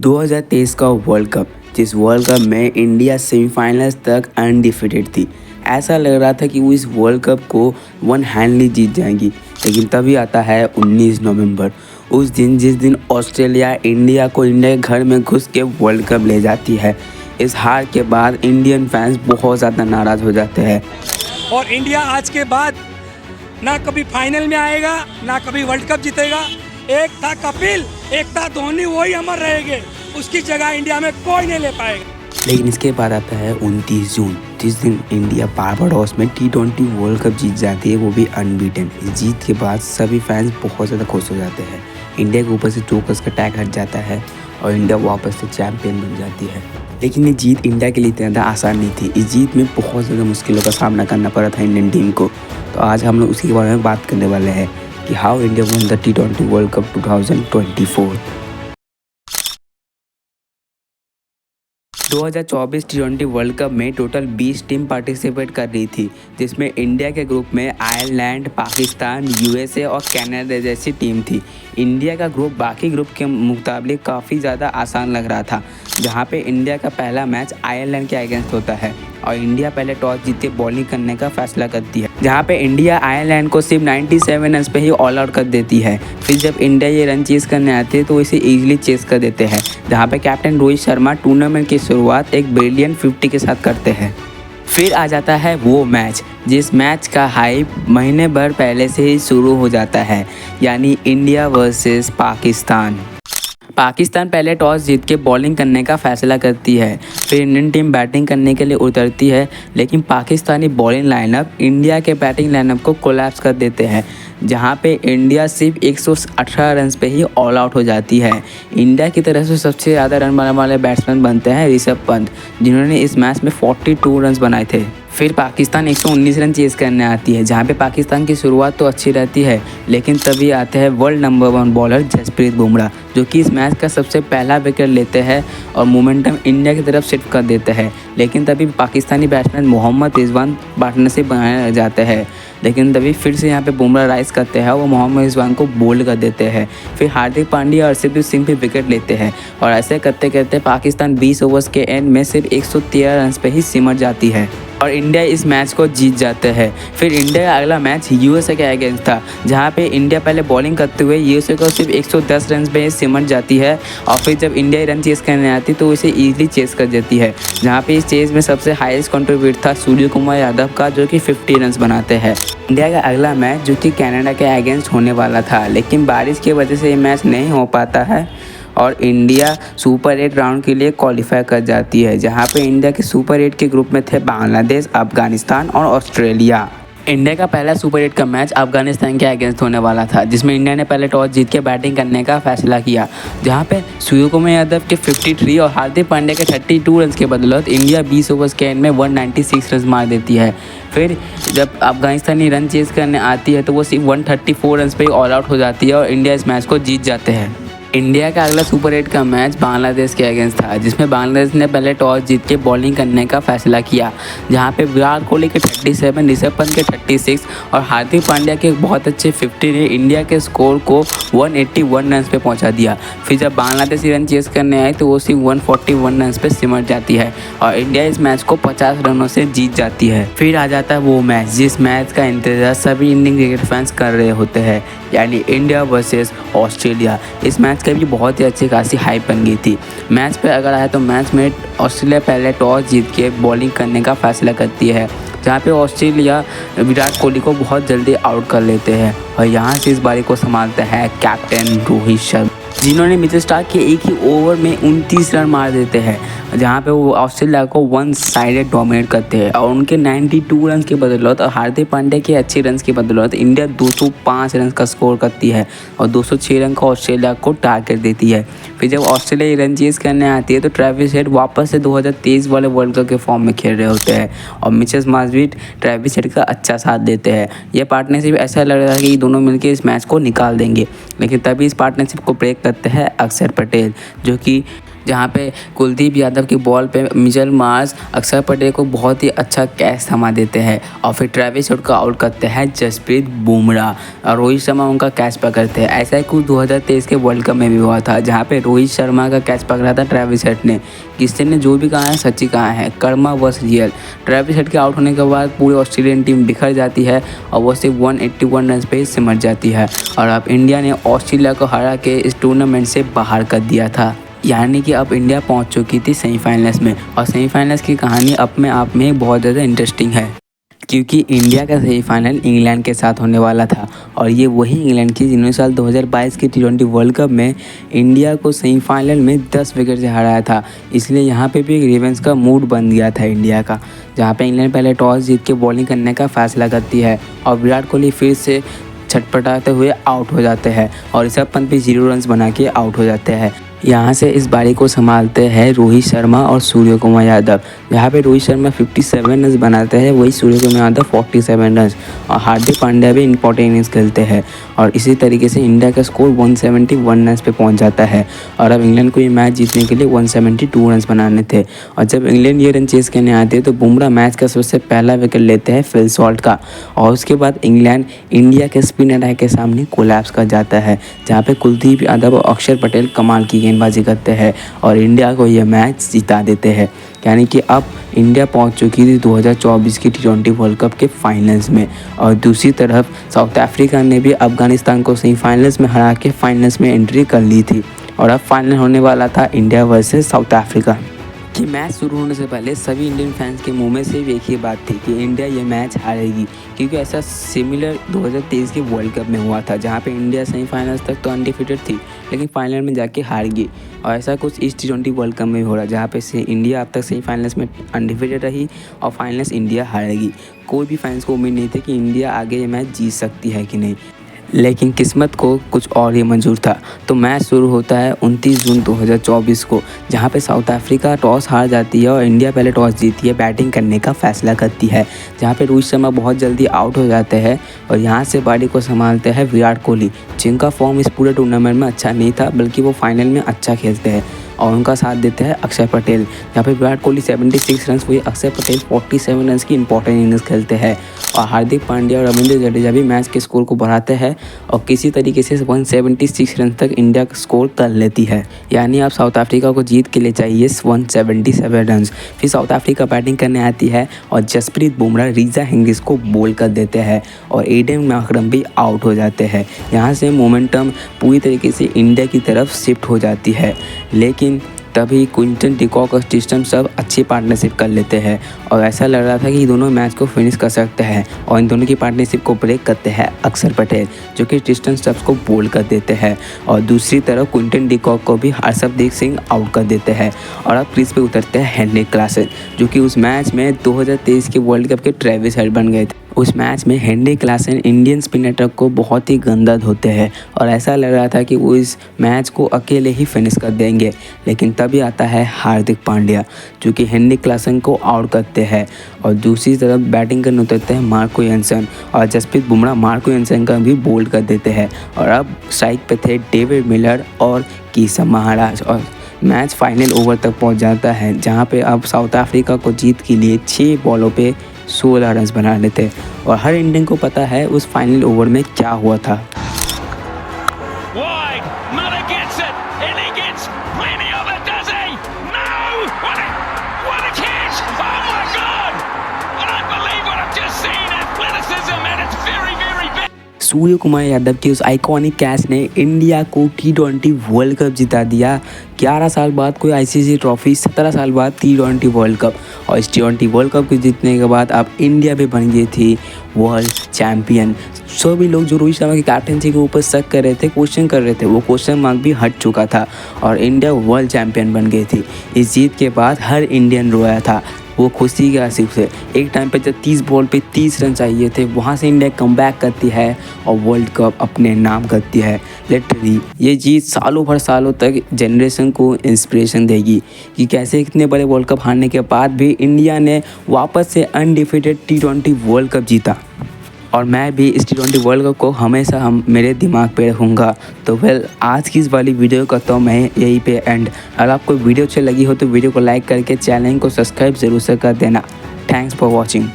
2023 का world cup, जिस world cup में इंडिया सेमीफाइनल्स तक अनडिफिटेड थी। ऐसा लग रहा था कि वो इस वर्ल्ड कप को वन हैंडली जीत जाएंगी। लेकिन तभी आता है 19 नवंबर, उस दिन जिस दिन ऑस्ट्रेलिया इंडिया के घर में घुस के वर्ल्ड कप ले जाती है। इस हार के बाद इंडियन फैंस बहुत ज़्यादा नाराज़ हो जाते हैं और इंडिया आज के बाद ना कभी फाइनल में आएगा, ना कभी वर्ल्ड कप जीतेगा। एक था कपिल, एक था धोनी, वही अमर रहेंगे। उसकी जगह इंडिया में कोई नहीं ले पाएगा। लेकिन इसके बाद आता है 29 जून, जिस दिन इंडिया बारबाडोस में T20 वर्ल्ड कप जीत जाती है, वो भी अनबीटन। इस जीत के बाद सभी फैंस बहुत ज़्यादा खुश हो जाते हैं। इंडिया के ऊपर से चोकर्स का टैग हट जाता है और इंडिया वापस से चैंपियन बन जाती है। लेकिन ये जीत इंडिया के लिए इतना ज़्यादा आसान नहीं थी। इस जीत में बहुत ज़्यादा मुश्किलों का सामना करना पड़ा था इंडियन टीम को। तो आज हम लोग उसी के बारे में बात करने वाले हैं कि how India one the T20 world cup 2024। 2024 T20 world cup में टोटल 20 टीम पार्टिसिपेट कर रही थी, जिसमें इंडिया के ग्रुप में आयरलैंड, पाकिस्तान, USA और कनाडा जैसी टीम थी। इंडिया का ग्रुप बाकी ग्रुप के मुकाबले काफ़ी ज़्यादा आसान लग रहा था, जहां पे इंडिया का पहला मैच आयरलैंड के अगेंस्ट होता है और इंडिया पहले टॉस जीत के बॉलिंग करने का फैसला करती है, जहां पे इंडिया आयरलैंड को सिर्फ 97 रन पे ही ऑल आउट कर देती है। फिर जब इंडिया ये रन चेस करने आती है तो इसे ईजिली चेस कर देते हैं, जहां पे कैप्टन रोहित शर्मा टूर्नामेंट की शुरुआत एक ब्रिलियंट 50 के साथ करते हैं। फिर आ जाता है वो मैच, जिस मैच का हाइप महीने भर पहले से ही शुरू हो जाता है, यानी इंडिया वर्सेस पाकिस्तान। पाकिस्तान पहले टॉस जीत के बॉलिंग करने का फैसला करती है। फिर इंडियन टीम बैटिंग करने के लिए उतरती है, लेकिन पाकिस्तानी बॉलिंग लाइनअप इंडिया के बैटिंग लाइनअप को कोलैप्स कर देते हैं, जहां पे इंडिया सिर्फ 118 रन पे ही ऑल आउट हो जाती है। इंडिया की तरफ से सबसे ज़्यादा रन बनाने वाले बैट्समैन बनते हैं ऋषभ पंत, जिन्होंने इस मैच में 42 रन बनाए थे। फिर पाकिस्तान 119 रन चेस करने आती है, जहां पे पाकिस्तान की शुरुआत तो अच्छी रहती है, लेकिन तभी आते हैं world number 1 bowler Jasprit Bumrah, जो कि इस मैच का सबसे पहला विकेट लेते हैं और मोमेंटम इंडिया की तरफ शिफ्ट कर देते हैं। लेकिन तभी पाकिस्तानी बैट्समैन मोहम्मद रिजवान पार्टनरशिप बनाए जाते हैं, लेकिन तभी फिर से यहाँ पे बुमराह राइज करते हैं, वो मोहम्मद रिजवान को बोल्ड कर देते हैं। फिर हार्दिक पांड्या और हरसिमरत सिंह भी विकेट लेते हैं और ऐसे करते करते पाकिस्तान 20 ओवर्स के एंड में सिर्फ 113 रन पे ही सिमट जाती है और इंडिया इस मैच को जीत जाते हैं। फिर इंडिया का अगला मैच USA के अगेंस्ट था, जहां पे इंडिया पहले बॉलिंग करते हुए USA को सिर्फ 110 रन पे सिमट जाती है और फिर जब इंडिया रन चेस करने आती तो इसे ईजिली चेस कर देती है, जहां पे इस चेस में सबसे हाईएस्ट कंट्रीब्यूट था सूर्य कुमार यादव का, जो कि 50 रन बनाते हैं। इंडिया का अगला मैच जो कि कनाडा के अगेंस्ट होने वाला था, लेकिन बारिश की वजह से ये मैच नहीं हो पाता है और इंडिया सुपर 8 राउंड के लिए क्वालिफाई कर जाती है, जहां पे इंडिया के सुपर 8 के ग्रुप में थे बांग्लादेश, अफगानिस्तान और ऑस्ट्रेलिया। इंडिया का पहला सुपर 8 का मैच अफगानिस्तान के अगेंस्ट होने वाला था, जिसमें इंडिया ने पहले टॉस जीत के बैटिंग करने का फैसला किया, जहां पे सूर्य कुमार यादव के 53 और हार्दिक पांड्या के 32 रन के बदौलत इंडिया 20 ओवर्स के एंड में 196 रन मार देती है। फिर जब अफगानिस्तानी रन चेस करने आती है तो वो सिर्फ 134 रन पे ऑल आउट हो जाती है और इंडिया इस मैच को जीत जाते हैं। इंडिया का अगला सुपर 8 का मैच बांग्लादेश के अगेंस्ट था, जिसमें बांग्लादेश ने पहले टॉस जीत के बॉलिंग करने का फैसला किया, जहां पे विराट कोहली के 37, ऋषभ पंत के 36 और हार्दिक पांड्या के बहुत अच्छे 50 ने इंडिया के स्कोर को 181 रन पे पहुंचा दिया। फिर जब बांग्लादेश रन चेस करने आए तो वो सिर्फ 141 रन पे सिमट जाती है और इंडिया इस मैच को 50 रनों से जीत जाती है। फिर आ जाता है वो मैच जिस मैच का इंतजार सभी इंडियन क्रिकेट फैंस कर रहे होते हैं, यानी इंडिया वर्सेस ऑस्ट्रेलिया। इस मैच का भी बहुत ही अच्छी खासी हाइप बन गई थी। मैच पे अगर आए तो मैच में ऑस्ट्रेलिया पहले टॉस जीत के बॉलिंग करने का फैसला करती है, जहाँ पे ऑस्ट्रेलिया विराट कोहली को बहुत जल्दी आउट कर लेते हैं और यहाँ से इस बारी को संभालता है कैप्टन रोहित शर्मा, जिन्होंने मिचेल स्टार्क के एक ही ओवर में 29 रन मार देते हैं, जहाँ पे वो ऑस्ट्रेलिया को वन साइडेड डोमिनेट करते हैं और उनके 92 रन की बदौलत और हार्दिक पांड्या के अच्छे रन की बदौलत इंडिया 205 रन का स्कोर करती है और 206 रन का ऑस्ट्रेलिया को टारगेट देती है। फिर जब ऑस्ट्रेलिया रन चेस करने आती है तो ट्रेविस हेड वापस से 2023 वाले वर्ल्ड कप के फॉर्म में खेल रहे होते हैं और मिचेल मार्श भी ट्रेविस हेड का अच्छा साथ देते हैं। यह पार्टनरशिप ऐसा लग रहा है कि दोनों मिलकर इस मैच को निकाल देंगे, लेकिन तभी इस पार्टनरशिप को ब्रेक करते हैं अक्षर पटेल, जो कि जहाँ पे कुलदीप यादव की बॉल पे मिचेल मार्श अक्षर पटेल को बहुत ही अच्छा कैच थमा देते हैं और फिर ट्रेविस हेड को आउट करते हैं जसप्रीत बुमराह और रोहित शर्मा उनका कैच पकड़ते हैं। ऐसा ही कुछ 2023 के वर्ल्ड कप में भी हुआ था, जहाँ पे रोहित शर्मा का कैच पकड़ा था ट्रेविस हेड ने। किसी ने जो भी कहा है सच्ची कहा है, Karma was real. Travis head के आउट होने के बाद पूरी ऑस्ट्रेलियन टीम बिखर जाती है और वो सिर्फ 181 रन पे ही सिमट जाती है और अब इंडिया ने ऑस्ट्रेलिया को हरा के इस टूर्नामेंट से बाहर कर दिया था। यानी कि अब इंडिया पहुंच चुकी थी सेमीफाइनल्स में और सेमीफाइनल्स की कहानी अपने आप में बहुत ज़्यादा इंटरेस्टिंग है, क्योंकि इंडिया का सेमीफाइनल इंग्लैंड के साथ होने वाला था और ये वही इंग्लैंड की जिन्होंने साल 2022 के T20 वर्ल्ड कप में इंडिया को सेमीफाइनल में 10 विकेट से हराया था। इसलिए यहाँ पे भी एक रिवेंज का मूड बन गया था इंडिया का, जहाँ पे इंग्लैंड पहले टॉस जीत के बॉलिंग करने का फैसला करती है और विराट कोहली फिर से छटपटाते हुए आउट हो जाते हैं और ऋषभ पंत भी 0 रन बना के आउट हो जाते हैं। यहाँ से इस बारी को संभालते हैं रोहित शर्मा और सूर्य कुमार यादव। यहाँ पे रोहित शर्मा 57 रन बनाते हैं, वही सूर्य कुमार यादव 47 रन और हार्दिक पांड्या भी इंपॉर्टेंट इनिंग्स खेलते हैं और इसी तरीके से इंडिया का स्कोर 171 रन पे पहुँच जाता है और अब इंग्लैंड को ये मैच जीतने के लिए 172 रन बनाने थे। और जब इंग्लैंड ये रन चेस करने आते हैं तो बुमराह मैच का सबसे पहला विकेट लेते हैं फिल सॉल्ट का और उसके बाद इंग्लैंड इंडिया के स्पिन अटैक के सामने कोलैप्स कर जाता है, जहाँ पे कुलदीप यादव और अक्षर पटेल कमाल की गेंदबाजी करते हैं और इंडिया को यह मैच जिता देते हैं। यानी कि अब इंडिया पहुंच चुकी थी 2024 की T20 वर्ल्ड कप के फाइनल्स में और दूसरी तरफ साउथ अफ्रीका ने भी अफगानिस्तान को सेमीफाइनल्स में हरा के फाइनल्स में एंट्री कर ली थी और अब फाइनल होने वाला था इंडिया वर्सेस साउथ अफ्रीका। कि मैच शुरू होने से पहले सभी इंडियन फैंस के मुंह में सिर्फ एक ही बात थी कि इंडिया ये मैच हारेगी, क्योंकि ऐसा सिमिलर 2023 के वर्ल्ड कप में हुआ था, जहां पे इंडिया सेमीफाइनल्स तक तो अनडिफिटेड थी लेकिन फाइनल में जाके हार गई और ऐसा कुछ इस T20 वर्ल्ड कप में हो रहा है, जहाँ पे से इंडिया अब तक सेमीफाइनल्स में अनडिफिटेड रही और फाइनल्स इंडिया हारेगी। कोई भी फैंस को उम्मीद नहीं थी कि इंडिया आगे ये मैच जीत सकती है कि नहीं, लेकिन किस्मत को कुछ और ही मंजूर था। तो मैच शुरू होता है 29 जून 2024 को, जहां पे साउथ अफ्रीका टॉस हार जाती है और इंडिया पहले टॉस जीती है, बैटिंग करने का फैसला करती है, जहां पे रोहित शर्मा बहुत जल्दी आउट हो जाते हैं और यहां से पारी को संभालते हैं विराट कोहली, जिनका फॉर्म इस पूरे टूर्नामेंट में अच्छा नहीं था बल्कि वो फाइनल में अच्छा खेलते हैं और उनका साथ देते हैं अक्षर पटेल। यहाँ पे विराट कोहली 76 रन, वही अक्षर पटेल 47 रन की इंपॉर्टेंट इनिंग्स खेलते हैं और हार्दिक पांड्या और रविंद्र जडेजा भी मैच के स्कोर को बढ़ाते हैं और किसी तरीके से 176 रन तक इंडिया का स्कोर कर लेती है। यानी अब साउथ अफ्रीका को जीत के लिए चाहिए 177 रन। फिर साउथ अफ्रीका बैटिंग करने आती है और जसप्रीत बुमराह रीजा हेंगिस को बोल कर देते हैं और एडन मार्करम भी आउट हो जाते हैं। यहाँ से मोमेंटम पूरी तरीके से इंडिया की तरफ शिफ्ट हो जाती है, लेकिन तभी क्विंटन डिकॉक और स्टिस्टम सब अच्छी पार्टनरशिप कर लेते हैं और ऐसा लग रहा था कि दोनों मैच को फिनिश कर सकते हैं और इन दोनों की पार्टनरशिप को ब्रेक करते हैं अक्षर पटेल, जो कि स्टिस्टम स्टब्स को बोल कर देते हैं और दूसरी तरफ क्विंटन डिकॉक को भी हर्षदीप सिंह आउट कर देते हैं और अब क्रीज पे उतरते हैं हेनरी क्लासन, जो कि उस मैच में 2023 के वर्ल्ड कप के ट्रेविस हेड बन गए थे। उस मैच में Henry Klaasen Indian spin attack को बहुत ही गंदा धोते हैं और ऐसा लग रहा था कि वो इस मैच को अकेले ही फिनिश कर देंगे, लेकिन तभी आता है हार्दिक पांड्या, जो कि हेनरी क्लासन को आउट करते हैं और दूसरी तरफ बैटिंग करने उतरते हैं मार्को यंसन और जसप्रीत बुमराह मार्को यंसन का भी बोल्ड कर देते हैं और अब स्ट्राइक पे थे डेविड मिलर और कीसम महाराज और मैच फाइनल ओवर तक पहुंच जाता है, जहां पे अब साउथ अफ्रीका को जीत के लिए 6 बॉलों पे 16 रन बनाने थे और हर इंडियन को पता है उस फाइनल ओवर में क्या हुआ था। सूर्य कुमार यादव की उस आइकॉनिक कैच ने इंडिया को T20 वर्ल्ड कप जिता दिया। 11 साल बाद कोई ICC ट्रॉफी, 17 साल बाद T20 वर्ल्ड कप और इस T20 वर्ल्ड कप को जीतने के बाद अब इंडिया भी बन गई थी वर्ल्ड चैम्पियन। सभी लोग जो रोहित शर्मा की कैप्टनसी के ऊपर शक कर रहे थे, क्वेश्चन कर रहे थे, वो क्वेश्चन मार्क भी हट चुका था और इंडिया वर्ल्ड चैम्पियन बन गई थी। इस जीत के बाद हर इंडियन रोया था, वो खुशी के आंसू से। एक टाइम पे जब 30 बॉल पे 30 रन चाहिए थे, वहाँ से इंडिया कमबैक करती है और वर्ल्ड कप अपने नाम करती है। लिटरली ये जीत सालों तक जनरेशन को इंस्पिरेशन देगी कि कैसे इतने बड़े वर्ल्ड कप हारने के बाद भी इंडिया ने वापस से अनडिफिटेड T20 वर्ल्ड कप जीता। और मैं भी इस T20 वर्ल्ड कप को हमेशा मेरे दिमाग पे रखूँगा। तो आज की इस वाली वीडियो का तो मैं यहीं पे एंड। अगर आपको वीडियो अच्छी लगी हो तो वीडियो को लाइक करके चैनल को सब्सक्राइब ज़रूर से कर देना। Thanks for watching.